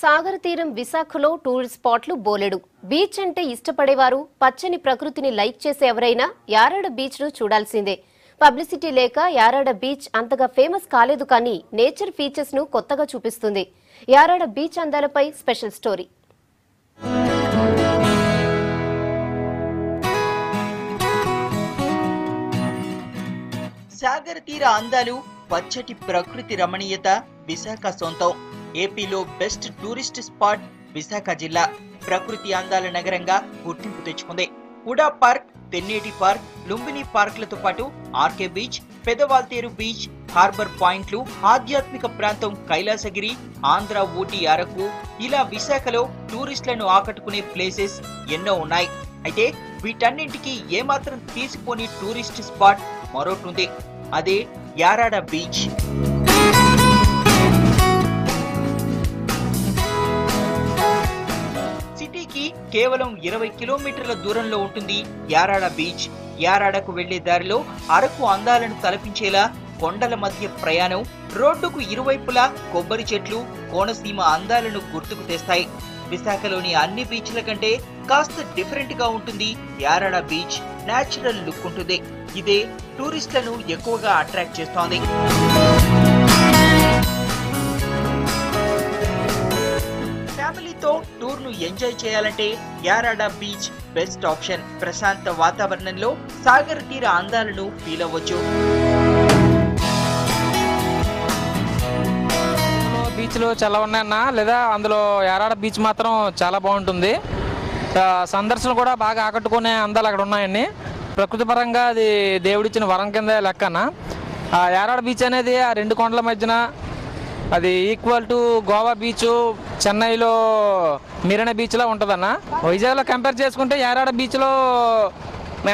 సాగర్ తీరం విశాఖలో టూరిస్ట్ స్పాట్లు బోలెడు. బీచ్ అంటే ఇష్టపడేవారు, పచ్చని ప్రకృతిని లైక్ చేసే ఎవరైనా యారాడ బీచ్ ను చూడాల్సిందే. పబ్లిసిటీ లేక యారాడ బీచ్ అంతగా ఫేమస్ కాలేదు, కానీ నేచర్ ఫీచర్స్ ను కొత్తగా చూపిస్తుంది. యారాడ బీచ్ అందాలపై స్పెషల్ స్టోరీ. సాగర్ తీర అందాలు, పచ్చటి ప్రకృతి రమణీయత విశాఖ సొంతం. ఏపీలో బెస్ట్ టూరిస్ట్ స్పాట్ విశాఖ జిల్లా. ప్రకృతి అందాల నగరంగా గుర్తింపు తెచ్చుకుంది. UDA park, Tenneti park, Lumbini పార్క్లతో పాటు RK beach, Pedawaltair beach, harbour పాయింట్లు, ఆధ్యాత్మిక ప్రాంతం కైలాసగిరి, ఆంధ్ర ఊటీ అరకు, ఇలా విశాఖలో టూరిస్టులను ఆకట్టుకునే ప్లేసెస్ ఎన్నో ఉన్నాయి. అయితే వీటన్నింటికి ఏమాత్రం తీసిపోని టూరిస్ట్ స్పాట్ మరొకటి ఉంది. అదే యారాడ బీచ్. సిటీకి కేవలం 20 కిలోమీటర్ల దూరంలో ఉంటుంది యారాడ బీచ్. యారాడకు వెళ్లే దారిలో అరకు అందాలను తలపించేలా కొండల మధ్య ప్రయాణం, రోడ్డుకు ఇరువైపులా కొబ్బరి చెట్లు కోనసీమ అందాలను గుర్తుకు తెస్తాయి. విశాఖలోని అన్ని బీచ్ల కంటే కాస్త డిఫరెంట్ గా ఉంటుంది యారాడ బీచ్. నేచురల్ లుక్ ఉంటుంది. ఇదే టూరిస్టులను ఎక్కువగా అట్రాక్ట్ చేస్తోంది. ఫ్యామిలీతో టూర్ ను ఎంజాయ్ చేయాలంటే యారాడ బీచ్ బెస్ట్ ఆప్షన్. ప్రశాంత వాతావరణంలో సాగర్ తీర అందాలను ఫీల్ అవ్వచ్చు. బీచ్లు చాలా ఉన్నాయన్న, లేదా అందులో యారాడ బీచ్ మాత్రం చాలా బాగుంటుంది. సందర్శనలు కూడా బాగా ఆకట్టుకునే అందాలు అక్కడ ఉన్నాయండి. ప్రకృతి పరంగా అది దేవుడిచ్చిన వరం కింద లెక్కన. యారాడ బీచ్ అనేది ఆ రెండు కొండల మధ్యన అది ఈక్వల్ టు గోవా బీచ్, చెన్నైలో మిరణ బీచ్లో ఉంటుందన్న. వైజాగ్లో కంపేర్ చేసుకుంటే యారాడ బీచ్లో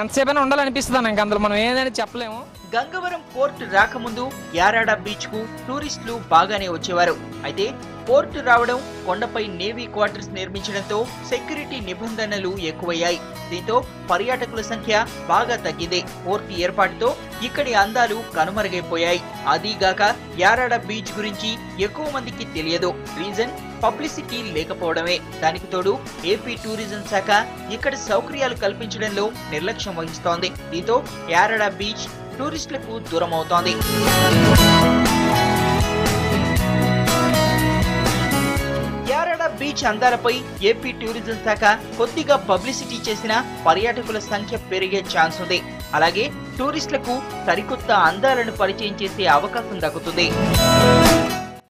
ఎంతసేపైనా ఉండాలనిపిస్తుంది అన్న. ఇంక అందులో మనం ఏదని చెప్పలేము. గంగవరం పోర్ట్ రాకముందు యారాడ బీచ్ కు టూరిస్టులు బాగానే వచ్చేవారు. అయితే పోర్ట్ రావడం, కొండపై నేవీ క్వార్టర్స్ నిర్మించడంతో సెక్యూరిటీ నిబంధనలు ఎక్కువయ్యాయి. దీంతో పర్యాటకుల సంఖ్య బాగా తగ్గింది. పోర్ట్ ఏర్పాటుతో ఇక్కడి అందాలు కనుమరుగైపోయాయి. అదీగాక యారాడ బీచ్ గురించి ఎక్కువ మందికి తెలియదు. రీజన్ పబ్లిసిటీ లేకపోవడమే. దానికి తోడు ఏపీ టూరిజం శాఖ ఇక్కడ సౌకర్యాలు కల్పించడంలో నిర్లక్ష్యం వహిస్తోంది. దీంతో యారాడ బీచ్ టూరిస్టులకు దూరం అవుతోంది. యారాడ బీచ్ అందాలపై ఏపీ టూరిజం శాఖ కొద్దిగా పబ్లిసిటీ చేసిన పర్యాటకుల సంఖ్య పెరిగే ఛాన్స్ ఉంది. అలాగే టూరిస్టులకు సరికొత్త అందాలను పరిచయం చేసే అవకాశం దక్కుతుంది.